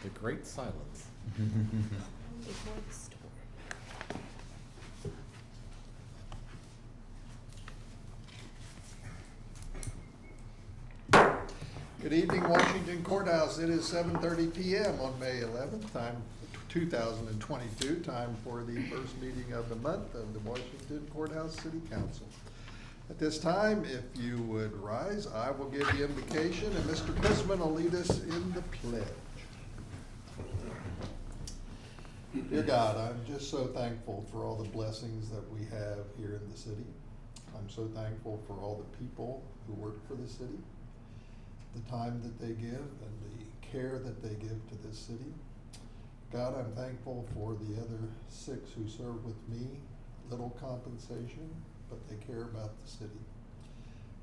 The great silence. Before the storm. Good evening, Washington Courthouse. It is 7:30 p.m. on May 11th, time 2022, time for the first meeting of the month of the Washington Courthouse City Council. At this time, if you would rise, I will give the invocation, and Mr. Chrisman will lead us in the pledge. Dear God, I'm just so thankful for all the blessings that we have here in the city. I'm so thankful for all the people who work for the city, the time that they give and the care that they give to this city. God, I'm thankful for the other 6 who serve with me, little compensation, but they care about the city.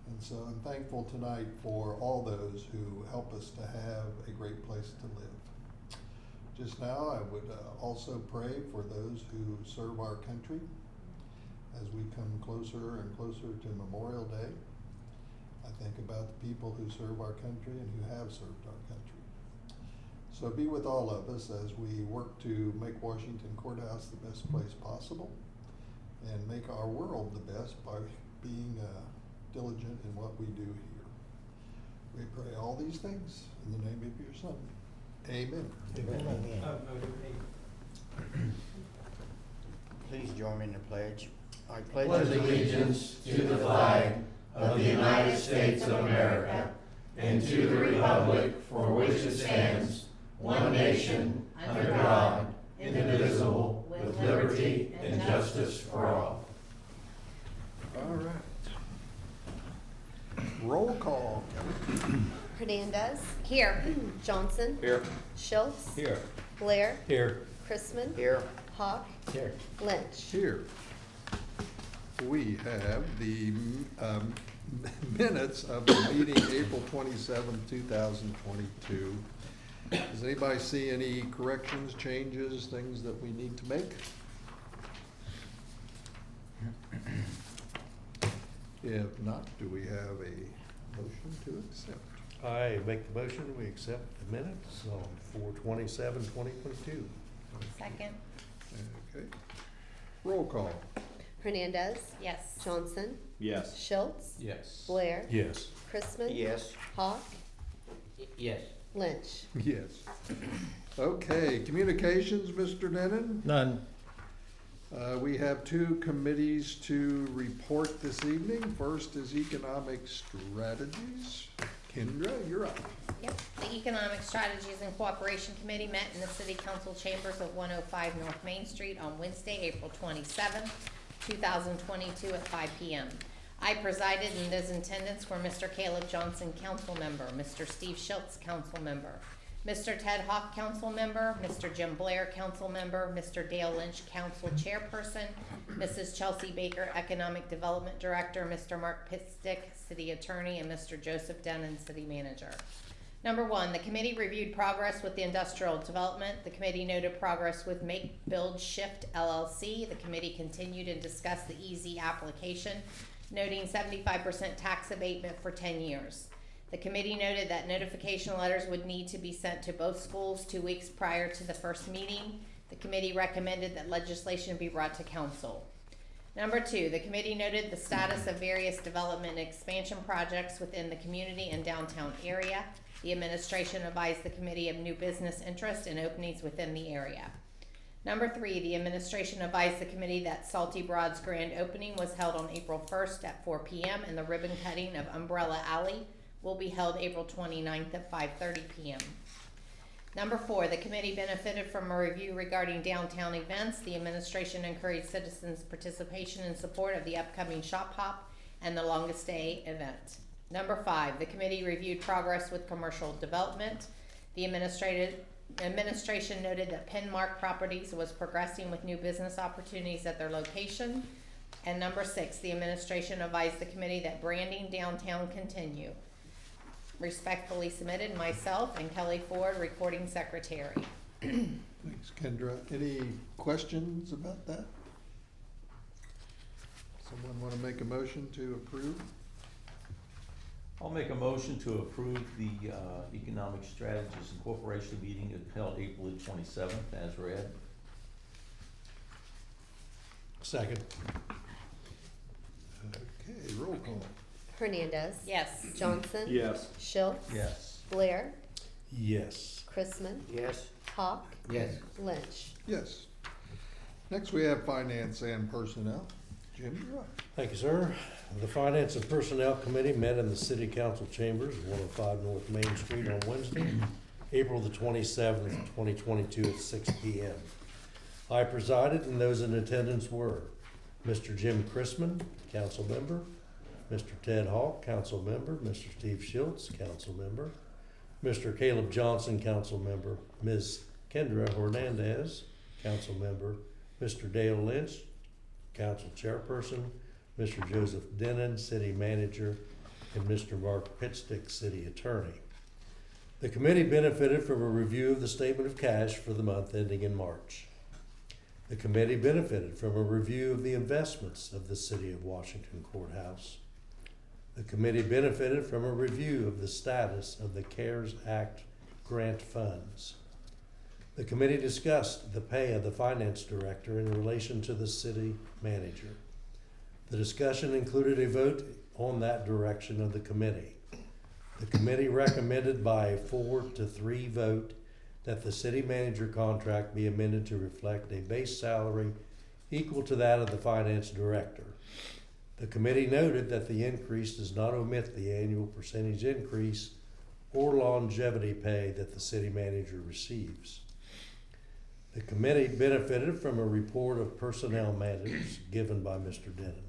And so I'm thankful tonight for all those who help us to have a great place to live. Just now, I would also pray for those who serve our country as we come closer and closer to Memorial Day. I think about the people who serve our country and who have served our country. So be with all of us as we work to make Washington Courthouse the best place possible and make our world the best by being diligent in what we do here. We pray all these things in the name of your Son. Amen. Please join me in the pledge. I pledge allegiance to the flag of the United States of America and to the republic for which it stands, one nation, under God, indivisible, with liberty and justice for all. All right. Roll call. Hernandez. Here. Johnson. Here. Schultz. Here. Blair. Here. Chrisman. here. Hawk. Here. Lynch. Here. We have the minutes of the meeting April 27, 2022. Does anybody see any corrections, changes, things that we need to make? If not, do we have a motion to accept? I make the motion, we accept the minutes on 4/27/2022. Second. Okay. Roll call. Hernandez. Yes. Johnson. Yes. Schultz. Yes. Blair. Yes. Chrisman. Yes. Hawk. Yes. Lynch. Yes. Okay, communications, Mr. Denon? None. We have 2 committees to report this evening. First is Economic Strategies. Kendra, you're up. Yep. The Economic Strategies and Cooperation Committee met in the City Council chambers at 105 North Main Street on Wednesday, April 27th, 2022 at 5 p.m. I presided, and those in attendance were Mr. Caleb Johnson, council member, Mr. Steve Schultz, council member, Mr. Ted Hawk, council member, Mr. Jim Blair, council member, Mr. Dale Lynch, council chairperson, Mrs. Chelsea Baker, economic development director, Mr. Mark Pitstick, city attorney, and Mr. Joseph Denon, city manager. Number 1, the committee reviewed progress with the industrial development. The committee noted progress with Make, Build, Shift, LLC. The committee continued and discussed the easy application, noting 75% tax abatement for 10 years. The committee noted that notification letters would need to be sent to both schools 2 weeks prior to the first meeting. The committee recommended that legislation be brought to council. Number 2, the committee noted the status of various development and expansion projects within the community and downtown area. The administration advised the committee of new business interest and openings within the area. Number 3, the administration advised the committee that Salty Broad's grand opening was held on April 1st at 4 p.m. and the ribbon cutting of Umbrella Alley will be held April 29th at 5:30 p.m. Number 4, the committee benefited from a review regarding downtown events. The administration encouraged citizens' participation in support of the upcoming Shop Hop and the Longest Day event. Number 5, the committee reviewed progress with commercial development. The administration noted that Penmark Properties was progressing with new business opportunities at their location. And number 6, the administration advised the committee that branding downtown continue. Respectfully submitted, myself and Kelly Ford, recording secretary. Thanks, Kendra. Any questions about that? Someone want to make a motion to approve? I'll make a motion to approve the Economic Strategies Incorporation meeting held April the 27th as read. Second. Okay, roll call. Hernandez. Yes. Johnson. Yes. Schultz. Yes. Blair. Yes. Chrisman. Yes. Hawk. Yes. Lynch. Yes. Next, we have Finance and Personnel. Jim, you're up. Thank you, sir. The Finance and Personnel Committee met in the City Council Chambers, 105 North Main Street on Wednesday, April the 27th, 2022 at 6 p.m. I presided and those in attendance were Mr. Jim Chrisman, council member, Mr. Ted Hawk, council member, Mr. Steve Schultz, council member, Mr. Caleb Johnson, council member, Ms. Kendra Hernandez, council member, Mr. Dale Lynch, council chairperson, Mr. Joseph Denon, city manager, and Mr. Mark Pitstick, city attorney. The committee benefited from a review of the statement of cash for the month ending in March. The committee benefited from a review of the investments of the City of Washington Courthouse. The committee benefited from a review of the status of the CARES Act grant funds. The committee discussed the pay of the finance director in relation to the city manager. The discussion included a vote on that direction of the committee. The committee recommended by a 4-3 vote that the city manager contract be amended to reflect a base salary equal to that of the finance director. The committee noted that the increase does not omit the annual percentage increase or longevity pay that the city manager receives. The committee benefited from a report of personnel matters given by Mr. Denon.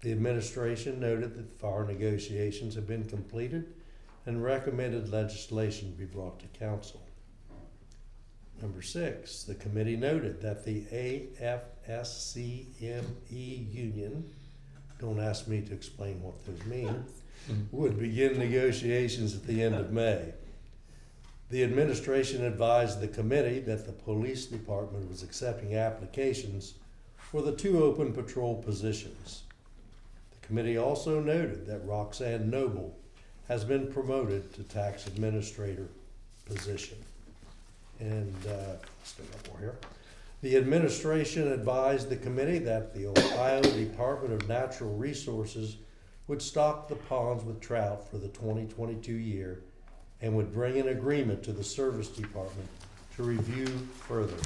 The administration noted that the FAR negotiations have been completed and recommended legislation be brought to council. Number 6, the committee noted that the AFSCME union, don't ask me to explain what those mean, would begin negotiations at the end of May. The administration advised the committee that the police department was accepting applications for the 2 open patrol positions. The committee also noted that Roxanne Noble has been promoted to tax administrator position. And still got more here. The administration advised the committee that the Ohio Department of Natural Resources would stock the ponds with trout for the 2022 year and would bring an agreement to the service department to review further.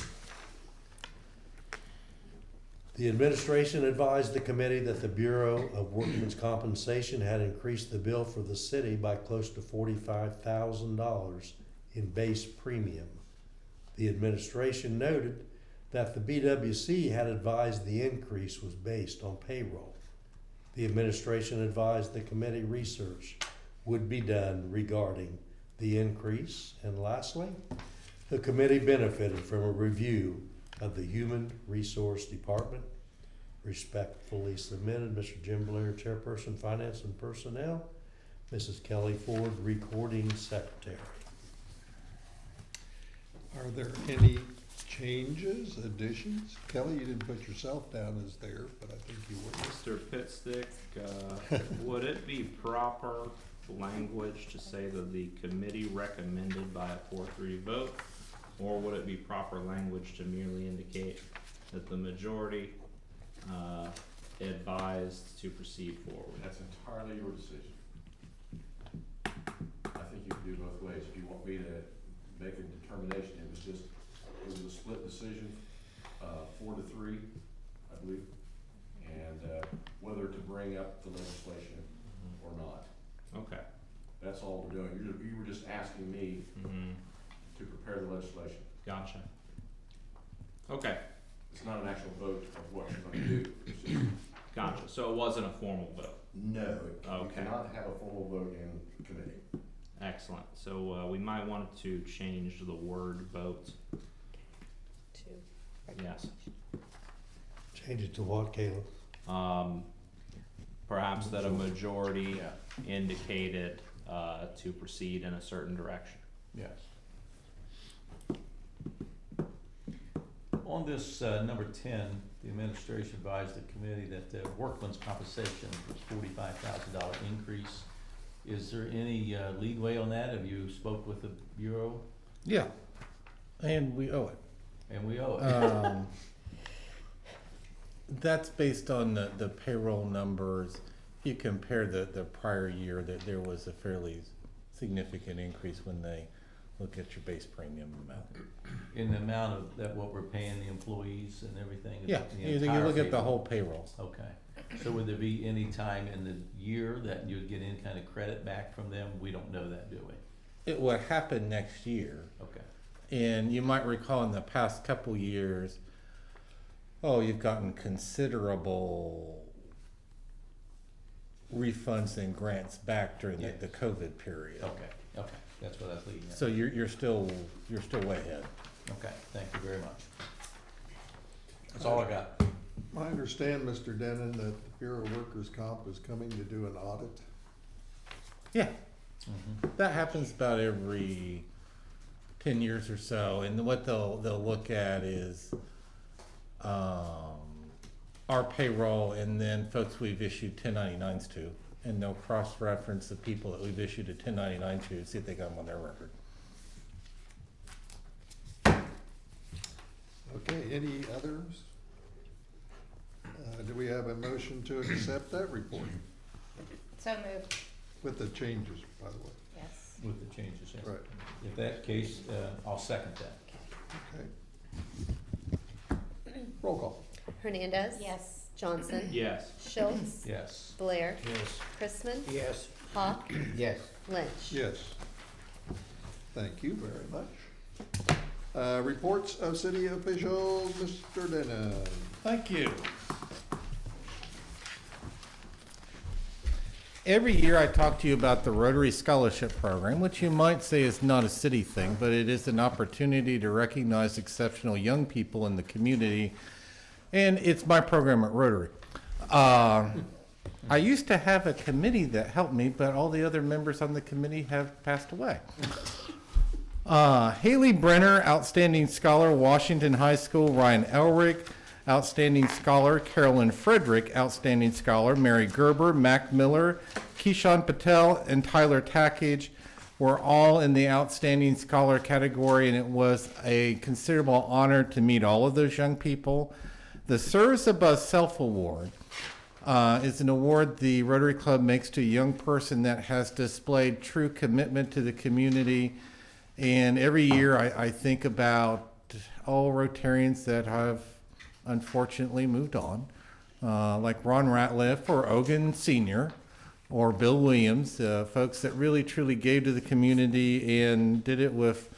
The administration advised the committee that the Bureau of Workmen's Compensation had increased the bill for the city by close to $45,000 in base premium. The administration noted that the BWC had advised the increase was based on payroll. The administration advised the committee research would be done regarding the increase. And lastly, the committee benefited from a review of the Human Resource Department. Respectfully submitted, Mr. Jim Blair, Chairperson, Finance and Personnel, Mrs. Kelly Ford, Recording Secretary. Are there any changes, additions? Kelly, you didn't put yourself down as there, but I think you were. Mr. Pitstick, would it be proper language to say that the committee recommended by a 4-3 vote? Or would it be proper language to merely indicate that the majority advised to proceed forward? That's entirely your decision. I think you can do both ways. If you want me to make a determination, it was a split decision, 4-3, I believe, and whether to bring up the legislation or not. Okay. That's all we're doing. You were just asking me to prepare the legislation. Gotcha. Okay. It's not an actual vote of what you're going to do. It's just, Gotcha. So it wasn't a formal vote. no, you Okay. cannot have a formal vote in committee. Excellent. So we might want to change the word vote. Yes. Change it to what, Caleb? Perhaps that a majority Yeah. indicated to proceed in a certain direction. Yes. On this number 10, the administration advised the committee that the workman's compensation was $45,000 increase Is there any leeway on that? Have you spoke with the Bureau? Yeah, and we owe it. And we owe it. That's based on the payroll numbers. If you compare the prior year, that there was a fairly significant increase when they look at your base premium amount. In the amount of that, what we're paying the employees and everything? Yeah, The you entire look at the payroll? whole payroll. Okay, so would there be any time in the year that you'd get any kind of credit back from them? We don't know that, do we? It will happen next year. Okay, And you might recall in the past couple years, you've gotten considerable refunds and grants back during Yeah. the COVID period. okay, that's what I was leading at. So you're still way ahead. Okay, thank you very much. That's all I got. I understand, Mr. Denon, that the Bureau of Workers' Comp is coming to do an audit. Yeah, Mhm. that happens about every 10 years or so, and what they'll look at is our payroll and then folks we've issued 1099s to, and they'll cross-reference the people that we've issued a 1099 to, see if they got them on their record. Okay, any others? Do we have a motion to accept that report So moved. with the changes, by the way? Yes. With the changes, yes. Right, If that case, I'll second that. okay. Roll call. Hernandez. Yes. Johnson. Yes. Schultz. Yes. Blair. Yes. Chrisman. Yes. Hawk. Yes. Lynch. Yes. Thank you very much. Reports of city officials, Mr. Denon. Thank you. Every year I talk to you about the Rotary Scholarship Program, which you might say is not a city thing, but it is an opportunity to recognize exceptional young people in the community, and it's my program at Rotary. I used to have a committee that helped me, but all the other members on the committee have passed away. Haley Brenner, Outstanding Scholar, Washington High School. Ryan Elrick, Outstanding Scholar. Carolyn Frederick, Outstanding Scholar. Mary Gerber, Mac Miller, Keyshawn Patel, and Tyler Tackage were all in the Outstanding Scholar category, and it was a considerable honor to meet all of those young people. The Service Above Self Award is an award the Rotary Club makes to a young person that has displayed true commitment to the community. And every year I think about all Rotarians that have unfortunately moved on, like Ron Ratliff or Ogun Sr. or Bill Williams, folks that really truly gave to the community and did it with,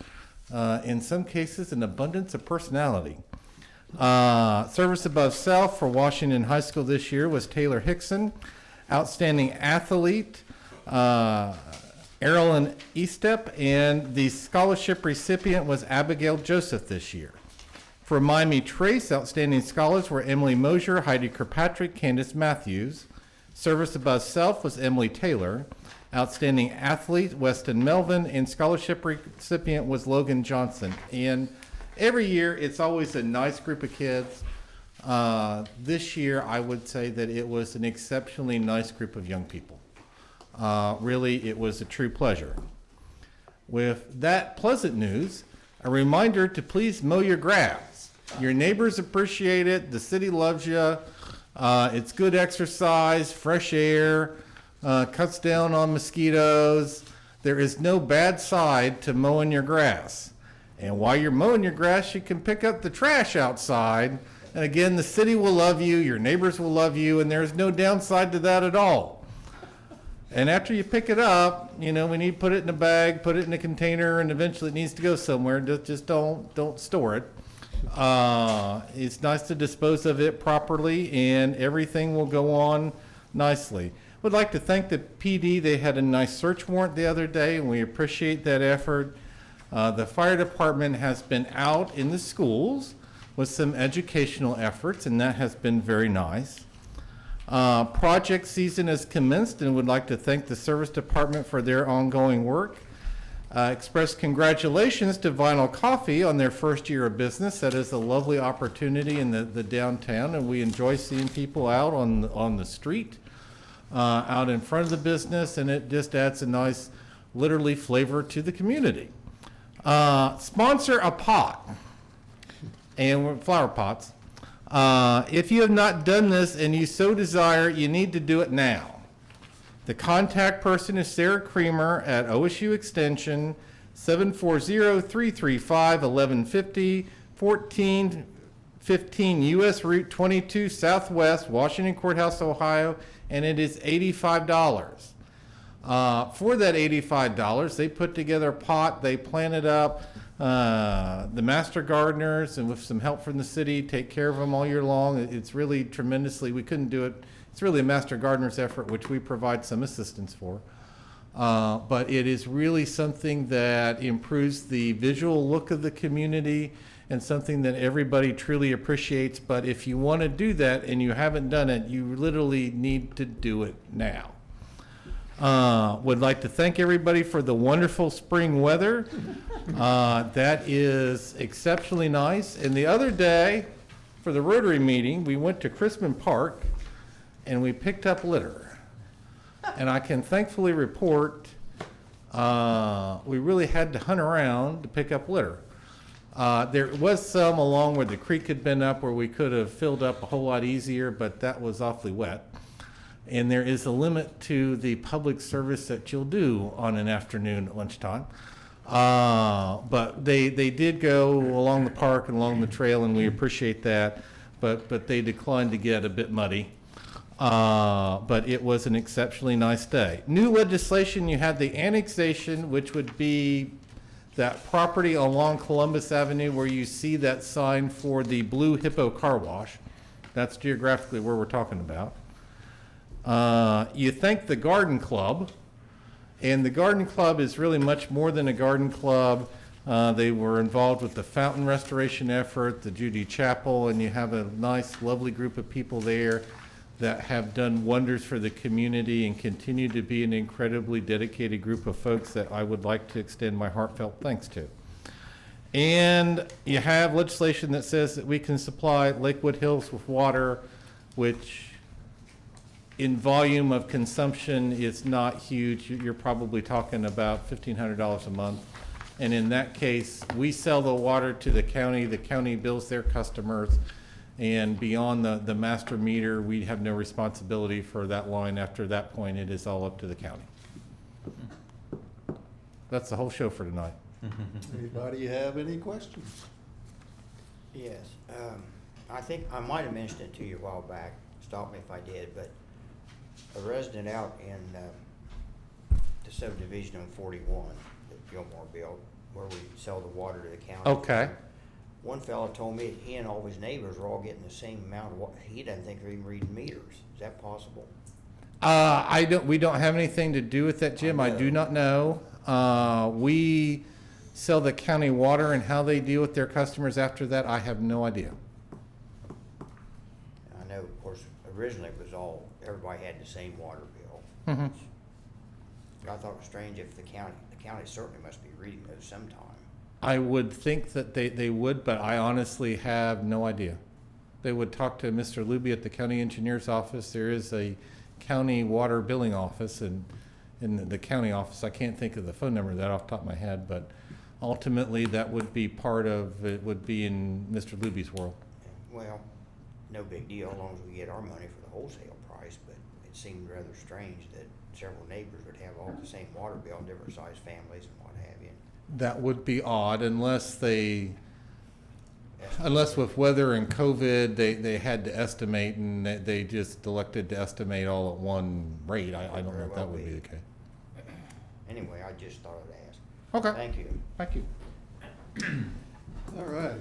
in some cases, an abundance of personality. Service Above Self for Washington High School this year was Taylor Hickson. Outstanding Athlete, Erlen Estep, and the scholarship recipient was Abigail Joseph this year. For Miami Trace, Outstanding Scholars were Emily Mosier, Heidi Kirkpatrick, Candace Matthews. Service Above Self was Emily Taylor. Outstanding Athlete, Weston Melvin, and scholarship recipient was Logan Johnson. And every year, it's always a nice group of kids. This year, I would say that it was an exceptionally nice group of young people. Really, it was a true pleasure. With that pleasant news, a reminder to please mow your grass. Your neighbors appreciate it. The city loves you. It's good exercise, fresh air, cuts down on mosquitoes. There is no bad side to mowing your grass. And while you're mowing your grass, you can pick up the trash outside. And again, the city will love you, your neighbors will love you, and there's no downside to that at all. And after you pick it up, we need to put it in a bag, put it in a container, and eventually it needs to go somewhere. Just don't store it. It's nice to dispose of it properly, and everything will go on nicely. Would like to thank the PD. They had a nice search warrant the other day, and we appreciate that effort. The fire department has been out in the schools with some educational efforts, and that has been very nice. Project season has commenced, and would like to thank the service department for their ongoing work. Express congratulations to Vinyl Coffee on their first year of business. That is a lovely opportunity in the downtown, and we enjoy seeing people out on the street. out in front of the business, and it just adds a nice, literally, flavor to the community. Sponsor a pot, and flower pots. If you have not done this and you so desire, you need to do it now. The contact person is Sarah Creamer at OSU Extension, 740-335-1150, 1415 US Route 22 Southwest, Washington Courthouse, Ohio, and it is $85. For that $85, they put together a pot, they plant it up, the master gardeners, and with some help from the city, take care of them all year long. It's really tremendously, we couldn't do it. It's really a master gardener's effort, which we provide some assistance for. But it is really something that improves the visual look of the community and something that everybody truly appreciates. But if you want to do that and you haven't done it, you literally need to do it now. Would like to thank everybody for the wonderful spring weather. That is exceptionally nice. And the other day, for the Rotary meeting, we went to Crispin Park and we picked up litter. And I can thankfully report, we really had to hunt around to pick up litter. There was some along where the creek had been up where we could have filled up a whole lot easier, but that was awfully wet. And there is a limit to the public service that you'll do on an afternoon at lunchtime. But they did go along the park and along the trail, and we appreciate that. But they declined to get a bit muddy. But it was an exceptionally nice day. New legislation, you had the annexation, which would be that property along Columbus Avenue where you see that sign for the Blue Hippo Car Wash. That's geographically where we're talking about. You thank the Garden Club, and the Garden Club is really much more than a garden club. They were involved with the fountain restoration effort, the Judy Chapel, and you have a nice, lovely group of people there that have done wonders for the community and continue to be an incredibly dedicated group of folks that I would like to extend my heartfelt thanks to. And you have legislation that says that we can supply Lakewood Hills with water, which in volume of consumption is not huge. You're probably talking about $1,500 a month. And in that case, we sell the water to the county bills their customers, and beyond the master meter, we have no responsibility for that line. After that point, it is all up to the county. That's the whole show for tonight. Anybody have any questions? Yes, I think I might have mentioned it to you a while back, stop me if I did, but a resident out in the subdivision on 41 that Gilmore built, where we sell the water to the county. Okay. One fella told me he and all of his neighbors are all getting the same amount of water. He doesn't think they're even reading meters. Is that possible? We don't have anything to do with that, Jim. I do not know. We sell the county water, and how they deal with their customers after that, I have no idea. I know, of course, originally it was all, everybody had the same water bill. Mm-hmm. But I thought it was strange if the county certainly must be reading those sometime. I would think that they would, but I honestly have no idea. They would talk to Mr. Luby at the county engineer's office. There is a county water billing office, and in the county office, I can't think of the phone number of that off the top of my head, but ultimately that would be part of, it would be in Mr. Luby's world. Well, no big deal as long as we get our money for the wholesale price, but it seemed rather strange that several neighbors would have all the same water bill, different size families and what have you. That would be odd unless with weather and COVID, they had to estimate, and they just elected to estimate all at one rate. I don't know if that would be the case. Anyway, I just thought I'd ask. Okay. Thank you. Thank you. All right.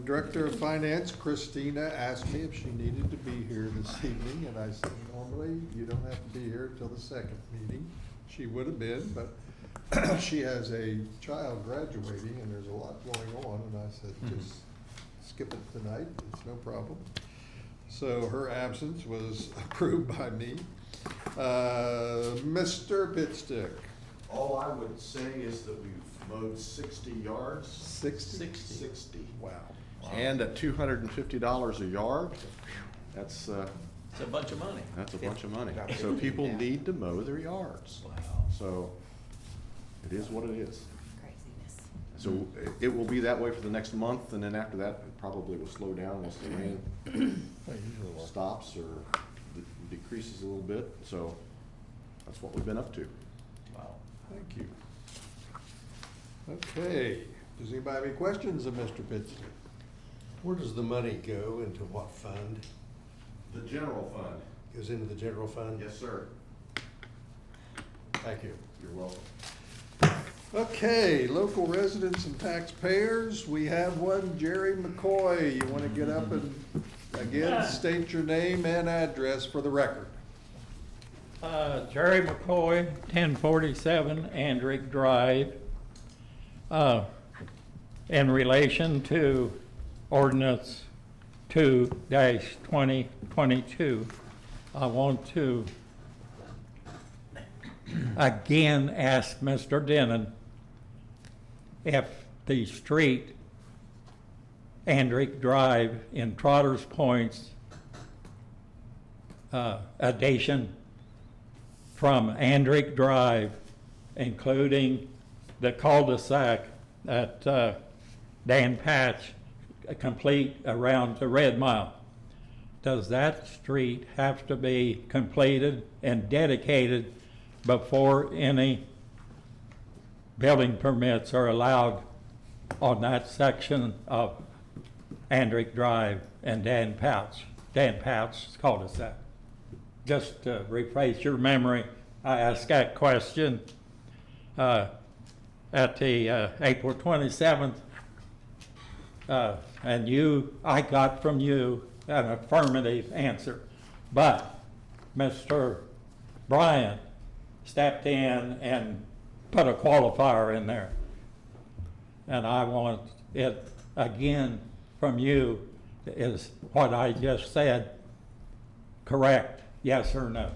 Director of Finance, Christina, asked me if she needed to be here this evening, and I said, normally you don't have to be here till the second meeting. She would have been, but she has a child graduating, and there's a lot going on, and I said, just skip it tonight, it's no problem. So her absence was approved by me. Mr. Pitstick. All I would say is that we've mowed 60 yards. 60? 60. Wow. And at $250 a yard, that's It's a bunch of money. That's a bunch of money. About So 15, people yeah. need to mow their yards. Wow. So it is what it is. Craziness. So it will be that way for the next month, and then after that, it probably will slow down once the rain stops or decreases a little bit. So that's what we've been up to. Wow. Thank you. Okay, does anybody have any questions of Mr. Pitts? Where does the money go, into what fund? The general fund. Goes into the general fund? Yes, sir. Thank you. You're welcome. Okay, local residents and taxpayers, we have one, Jerry McCoy. You want to get up and again state your name and address for the record? Jerry McCoy, 1047 Andrick Drive. In relation to ordinance 2-2022, I want to again ask Mr. Denon if the street Andrick Drive in Trotters Point's addition from Andrick Drive, including the cul-de-sac at Dan Patch, complete around the Red Mile. Does that street have to be completed and dedicated before any building permits are allowed on that section of Andrick Drive and Dan Patch's cul-de-sac? Just to rephrase your memory, I asked that question at the April 27th, and I got from you an affirmative answer. But Mr. Bryan stepped in and put a qualifier in there. And I want it again from you, is what I just said correct, yes or no?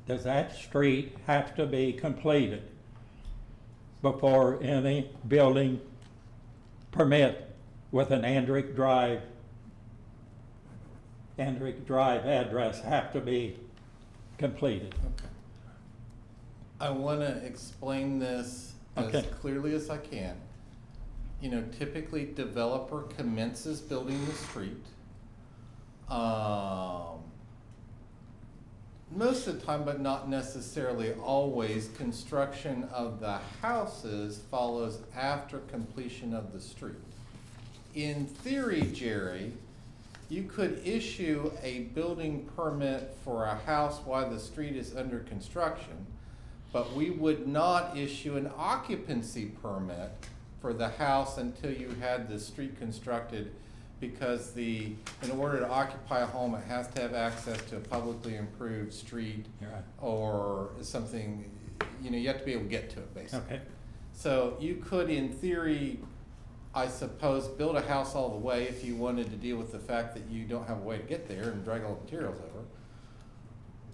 Does that street have to be completed before any building permit with an Andrick Drive address have to be completed? I want to explain this as Okay. clearly as I can. You know, typically developer commences building the street. Most of the time, but not necessarily always, construction of the houses follows after completion of the street. In theory, Jerry, you could issue a building permit for a house while the street is under construction, but we would not issue an occupancy permit for the house until you had the street constructed, because in order to occupy a home, it has to have access to a publicly improved street Right. or something, you have to be able to get to it, basically. Okay. So you could, in theory, I suppose, build a house all the way if you wanted to deal with the fact that you don't have a way to get there and drag all the materials over.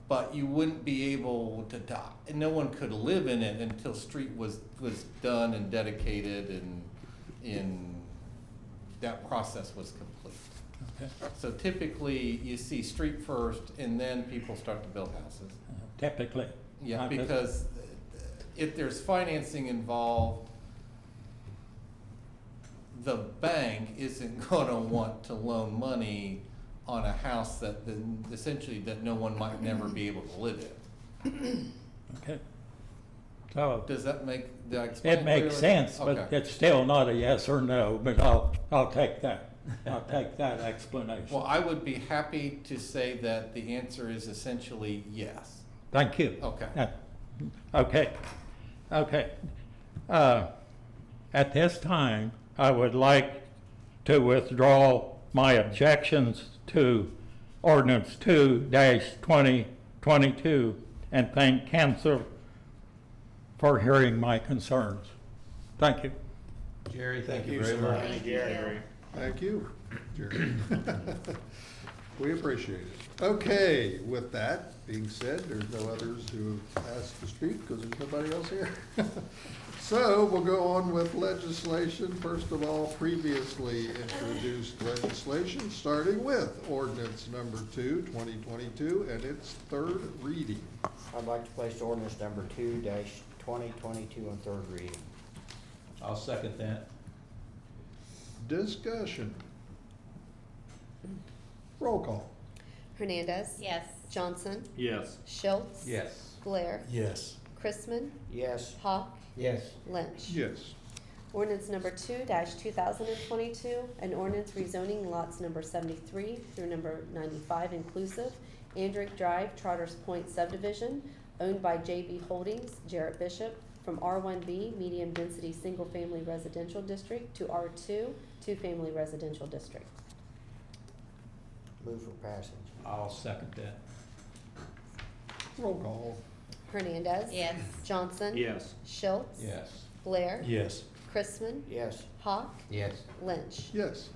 But you wouldn't be able to, and no one could live in it until street was done and dedicated and that process was complete. Okay. So typically, you see street first and then people start to build houses. Typically. Yeah, Not just- because if there's financing involved, the bank isn't gonna want to loan money on a house that essentially that no one might never be able to live in. Okay. So Did I explain it makes clearly? sense, but Okay. it's still not a yes or no, but I'll take that. I'll take that explanation. Well, I would be happy to say that the answer is essentially yes. Thank you. Okay. Okay. At this time, I would like to withdraw my objections to ordinance 2-2022 and thank council for hearing my concerns. Thank you. Jerry, thank Thank you you, very sir. much. Thank you. Thank you, Jerry. We appreciate it. Okay, with that being said, there's no others who asked to speak because there's nobody else here. So we'll go on with legislation. First of all, previously introduced legislation, starting with ordinance number 2, 2022, and its third reading. I'd like to place ordinance number 2-2022 on third reading. I'll second that. Discussion. Roll call. Hernandez. Yes. Johnson. Yes. Schultz. Yes. Blair. Yes. Chrisman. Yes. Hawk. Yes. Lynch. Yes. Ordinance number 2-2022, an ordinance rezoning lots number 73 through number 95 inclusive, Andrick Drive, Trotters Point subdivision, owned by JB Holdings, Jarrett Bishop, from R1B, medium density, single family residential district, to R2, two-family residential district. Move for passage. I'll second that. Roll call. Hernandez. Yes. Johnson. Yes. Schultz. Yes. Blair. Yes. Chrisman. Yes. Hawk. Yes. Lynch. Yes.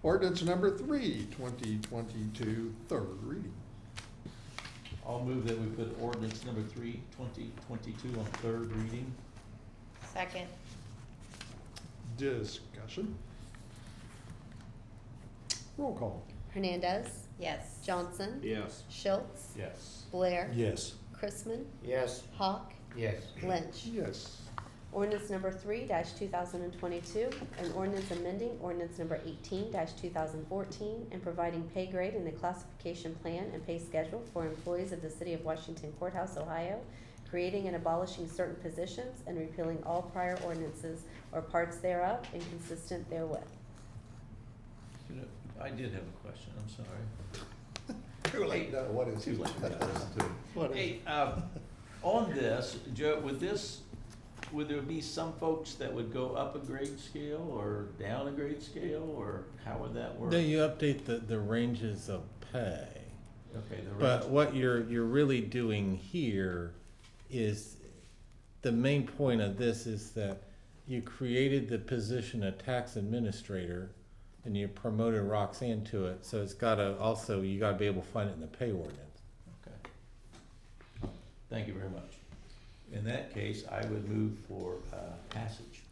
Ordinance number 3, 2022, third reading. I'll move that we put ordinance number 3, 2022 on third reading. Second. Discussion. Roll call. Hernandez. Yes. Johnson. Yes. Schultz. Yes. Blair. Yes. Chrisman. Yes. Hawk. Yes. Lynch. Yes. Ordinance number 3-2022, an ordinance amending ordinance number 18-2014 and providing pay grade in the classification plan and pay schedule for employees of the City of Washington Courthouse, Ohio, creating and abolishing certain positions and repealing all prior ordinances or parts thereof inconsistent therewith. You know, I did have a question, I'm sorry. Too late. No, what is Too it? late, I got this too. What is Hey, on this, Joe, would there be some folks that would go up a grade scale or down a grade scale, or how would that work? No, you update the ranges of pay. Okay, the But rest, what you're really doing here is, the main point of this is that you created the position of tax administrator and you promoted Roxanne to it, so it's gotta, also, you gotta be able to find it in the pay ordinance. okay. Thank you very much. In that case, I would move for passage.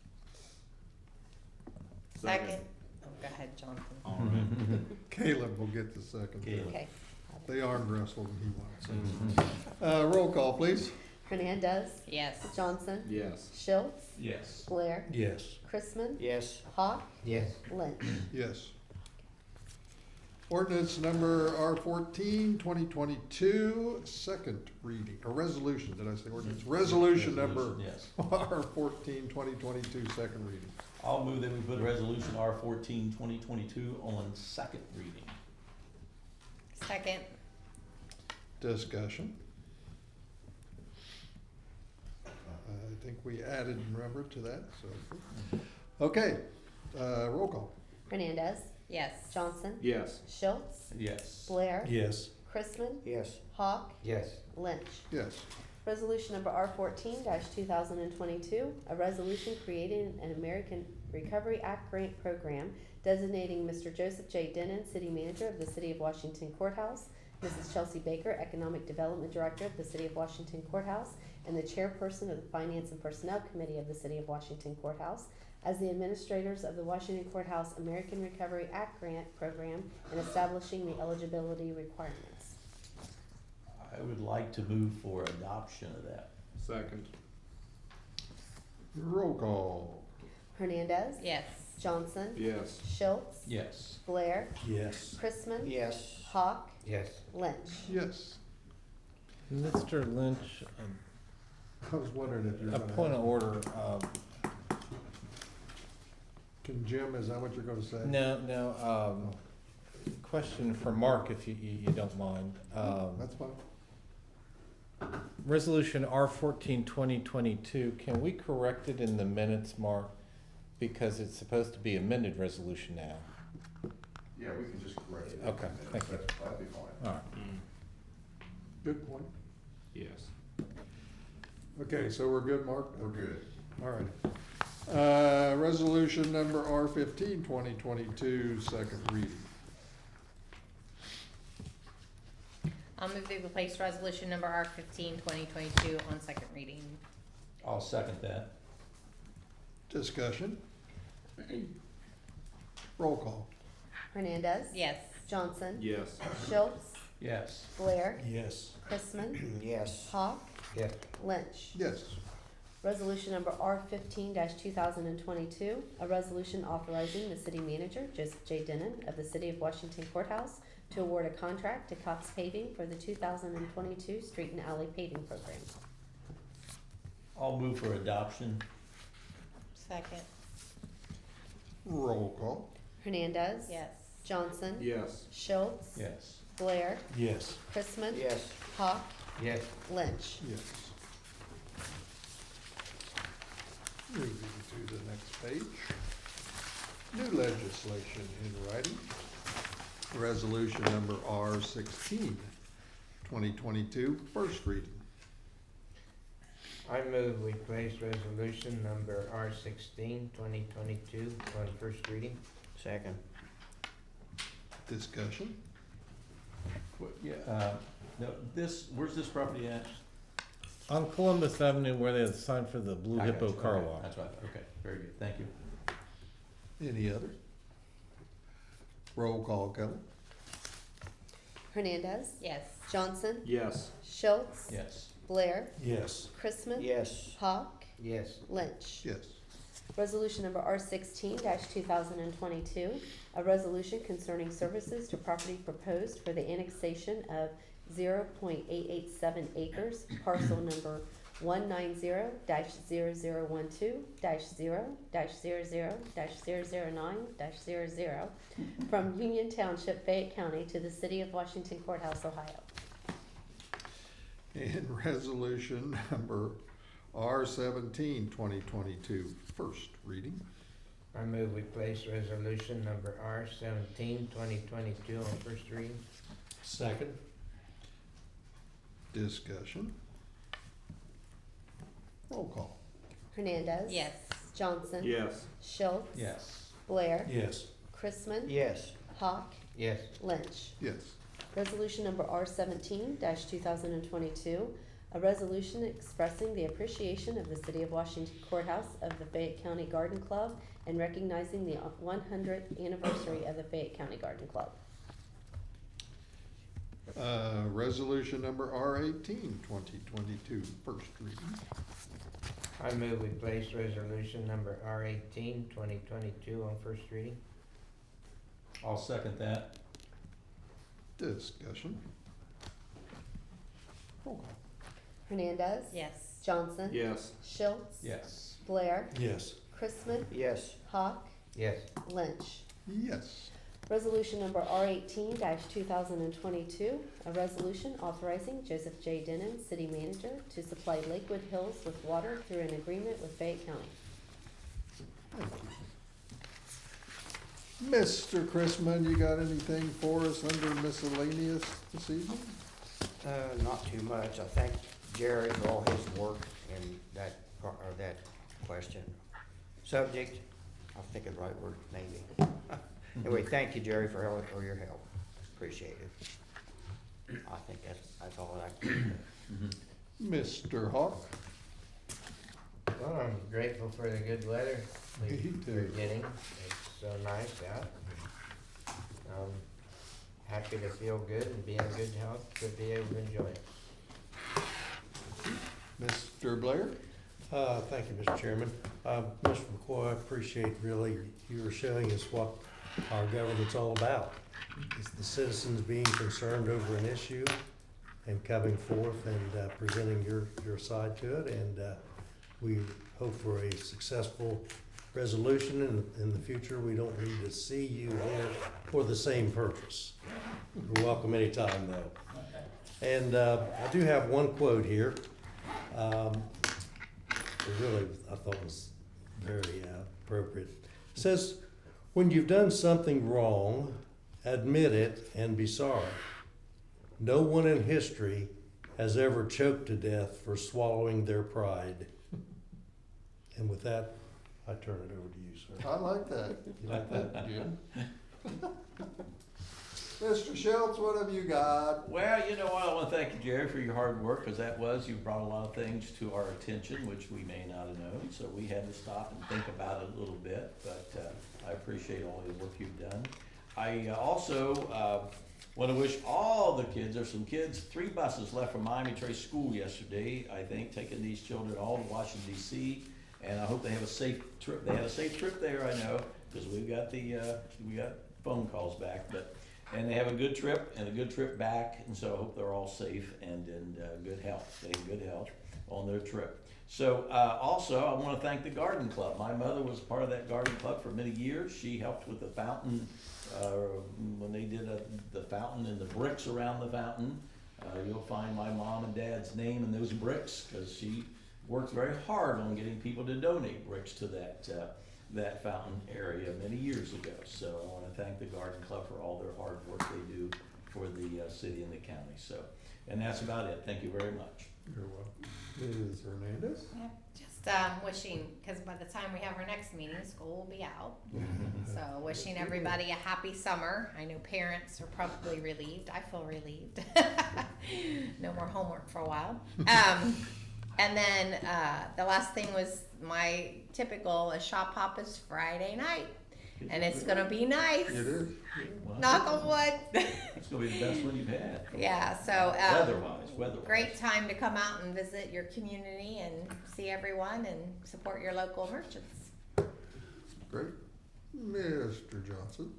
Second. Oh, go ahead, Jonathan. All right. Caleb will get the second. Caleb. Okay. They arm wrestled and he won. Roll call, please. Hernandez. Yes. Johnson. Yes. Schultz. Yes. Blair. Yes. Chrisman. Yes. Hawk. Yes. Lynch. Yes. Ordinance number R14, 2022, second reading, or resolution, did I say ordinance? Resolution number Yes. R14, 2022, second reading. I'll move that we put resolution R14, 2022 on second reading. Second. Discussion. I think we added, remember, to that, so. Okay, roll call. Hernandez. Yes. Johnson. Yes. Schultz. Yes. Blair. Yes. Chrisman. Yes. Hawk. Yes. Lynch. Yes. Resolution number R14-2022, a resolution creating an American Recovery Act grant program designating Mr. Joseph J. Denon, City Manager of the City of Washington Courthouse, Mrs. Chelsea Baker, Economic Development Director of the City of Washington Courthouse, and the Chairperson of the Finance and Personnel Committee of the City of Washington Courthouse as the administrators of the Washington Courthouse American Recovery Act grant program and establishing the eligibility requirements. I would like to move for adoption of that. Second. Roll call. Hernandez. Yes. Johnson. Yes. Schultz. Yes. Blair. Yes. Chrisman. Yes. Hawk. Yes. Lynch. Yes. Mr. Lynch, I was wondering if you're a gonna. point of order, Can Jim, is that what you're gonna say? no, question for Mark, if you don't mind. That's fine. Resolution R14, 2022, can we correct it in the minutes, Mark? Because it's supposed to be amended resolution now. Yeah, we can just correct it. Okay, thank you. That'd be fine. All right. Good point. Yes. Okay, so we're good, Mark? We're good. All right. Resolution number R15, 2022, second reading. I'll move that we place resolution number R15, 2022 on second reading. I'll second that. Discussion. Roll call. Hernandez. Yes. Johnson. Yes. Schultz. Yes. Blair. Yes. Chrisman. Yes. Hawk. Yes. Lynch. Yes. Resolution number R 15-2022, a resolution authorizing the city manager, Joseph J. Denon, of the City of Washington Courthouse to award a contract to Cox Paving for the 2022 street and alley paving program. I'll move for adoption. Second. Roll call. Hernandez. Yes. Johnson. Yes. Schultz. Yes. Blair. Yes. Chrisman. Yes. Hawk. Yes. Lynch. Yes. Moving to the next page. New legislation in writing. Resolution number R 16, 2022, first reading. I move we place resolution number R 16, 2022 on first reading. Second. Discussion. No, where's this property at? On Columbus Avenue where they signed for the Blue I got Hippo you. Car Okay, Wash. That's right, okay, very good, thank you. Any other? Roll call, Kelly. Hernandez. Yes. Johnson. Yes. Schultz. Yes. Blair. Yes. Chrisman. Yes. Hawk. Yes. Lynch. Yes. Resolution number R 16-2022, a resolution concerning services to property proposed for the annexation of 0.887 acres, parcel number 190-0-012-0-0-009-00 from Union Township, Fayette County to the City of Washington Courthouse, Ohio. And resolution number R 17, 2022, first reading. I move we place resolution number R 17, 2022 on first reading. Second. Discussion. Roll call. Hernandez. Yes. Johnson. Yes. Schultz. Yes. Blair. Yes. Chrisman. Yes. Hawk. Yes. Lynch. Yes. Resolution number R 17-2022, a resolution expressing the appreciation of the City of Washington Courthouse of the Fayette County Garden Club and recognizing the 100th anniversary of the Fayette County Garden Club. Resolution number R 18, 2022, first reading. I move we place resolution number R 18, 2022 on first reading. I'll second that. Discussion. Roll call. Hernandez. Yes. Johnson. Yes. Schultz. Yes. Blair. Yes. Chrisman. Yes. Hawk. Yes. Lynch. Yes. Resolution number R 18-2022, a resolution authorizing Joseph J. Denon, City Manager, to supply Lakewood Hills with water through an agreement with Fayette County. Thank you. Mr. Chrisman, you got anything for us under miscellaneous this evening? Not too much. I thank Jerry for all his work in that, or that question. Subject, I'll think of the right word, maybe. Anyway, thank you, Jerry, for your help. Appreciate it. I think that's all I can do. Mr. Hawk? Well, I'm grateful for the good weather Me we're too. getting. It's so nice out. Happy to feel good and be in good health to be able to enjoy it. Mr. Blair? Thank you, Mr. Chairman. Mr. McCoy, I appreciate really you were showing us what our government's all about. It's the citizens being concerned over an issue and coming forth and presenting your side to it. And we hope for a successful resolution in the future. We don't need to see you here for the same purpose. You're welcome anytime, though. And I do have one quote here. It really, I thought was very appropriate. It says, "When you've done something wrong, admit it and be sorry. No one in history has ever choked to death for swallowing their pride." And with that, I turn it over to you, sir. I like that. You like that? Jim? Mr. Schultz, what have you got? Well, you know what, I wanna thank you, Jerry, for your hard work, cause that was, you brought a lot of things to our attention, which we may not have known, so we had to stop and think about it a little bit, but, I appreciate all the work you've done. I also, wanna wish all the kids, there's some kids, 3 buses left from Miami Trace School yesterday, I think, taking these children all to Washington DC, and I hope they have a safe trip. They had a safe trip there, I know, cause we got phone calls back, and they have a good trip and a good trip back, and so I hope they're all safe and in good health, stay in good health on their trip. So, also, I wanna thank the Garden Club. My mother was part of that Garden Club for many years. She helped with the fountain, when they did the fountain and the bricks around the fountain. You'll find my mom and dad's name in those bricks, cause she worked very hard on getting people to donate bricks to that fountain area many years ago. So I want to thank the Garden Club for all their hard work they do for the city and the county. So, and that's about it. Thank you very much. You're welcome. Ms. Hernandez? Yep, just wishing, because by the time we have our next meeting, school will be out. So wishing everybody a happy summer. I know parents are probably relieved. I feel relieved. No more homework for a while. And then the last thing was my typical shop hop is Friday night. And it's going to be nice. It is. Well, Knock on wood. it's going to be the best one you've had. Yeah, so Weather-wise. great time to come out and visit your community and see everyone and support your local merchants. Great. Mr. Johnson?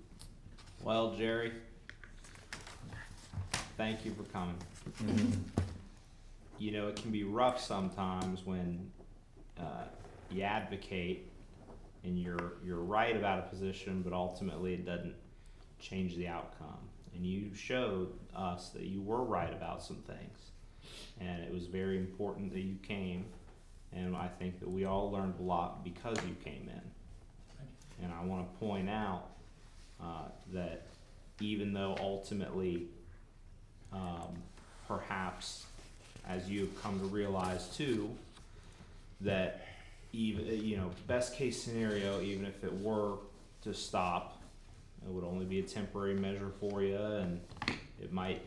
Well, Jerry, thank you for coming. You know, it can be rough sometimes when you advocate and you're right about a position, but ultimately it doesn't change the outcome. And you showed us that you were right about some things, and it was very important that you came. And I think that we all learned a lot because you came in. And I want to point out that even though ultimately, perhaps, as you've come to realize too, that even, you know, best case scenario, even if it were to stop, it would only be a temporary measure for you, and it might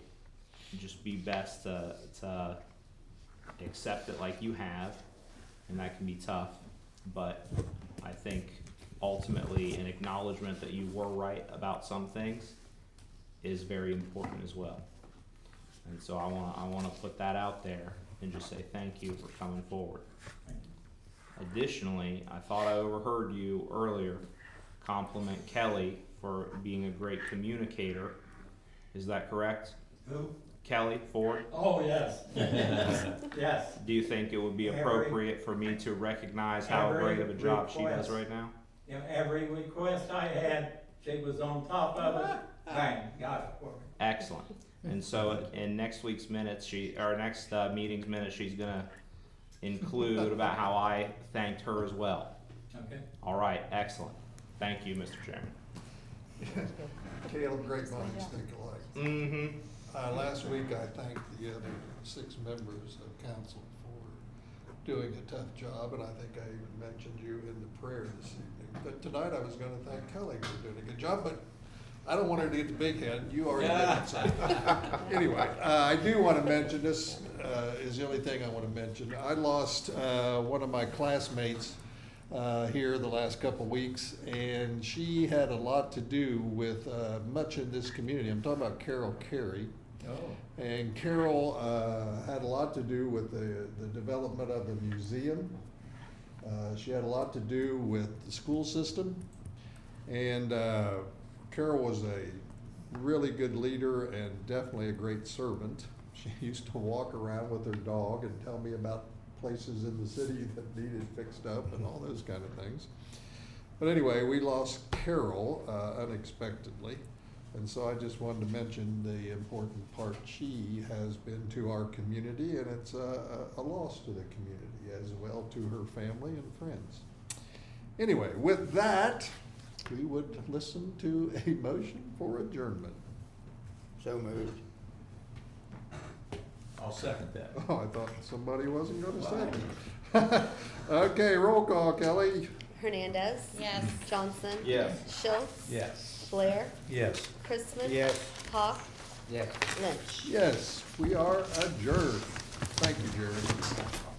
just be best to accept it like you have, and that can be tough. But I think ultimately an acknowledgement that you were right about some things is very important as well. And so I wanna put that out there and just say thank you for coming forward. Additionally, I thought I overheard you earlier compliment Kelly for being a great communicator. Is that correct? Who? Kelly Ford? Oh, yes. Yes. Do you think it would be appropriate for me to recognize how great of a job she does right now? You know, every request I had, she was on top of it. Bang, got it for me. Excellent. And so in next week's minutes, next meeting's minutes, she's gonna include about how I thanked her as well. Okay. All right, excellent. Thank you, Mr. Chairman. Caleb, great minds think alike. Mm-hmm. Last week I thanked the other 6 members of council for doing a tough job, and I think I even mentioned you in the prayer this evening. But tonight I was gonna thank Kelly for doing a good job, but I don't want her to get the big head. You already did, so. Anyway, I do want to mention, this is the only thing I want to mention. I lost one of my classmates here the last couple of weeks, and she had a lot to do with much in this community. I'm talking about Carol Carey. Oh. And Carol had a lot to do with the development of the museum. She had a lot to do with the school system, and Carol was a really good leader and definitely a great servant. She used to walk around with her dog and tell me about places in the city that needed fixed up and all those kind of things. But anyway, we lost Carol unexpectedly, and so I just wanted to mention the important part she has been to our community, and it's a loss to the community as well, to her family and friends. Anyway, with that, we would listen to a motion for adjournment. So moved. I'll second that. Oh, I thought somebody wasn't gonna second. Okay, roll call, Kelly. Hernandez. Yes. Johnson. Yes. Schultz. Yes. Blair, Yes. Chrisman. Yes. Hawk, Yes. Lynch. Yes, we are adjourned. Thank you, Jerry.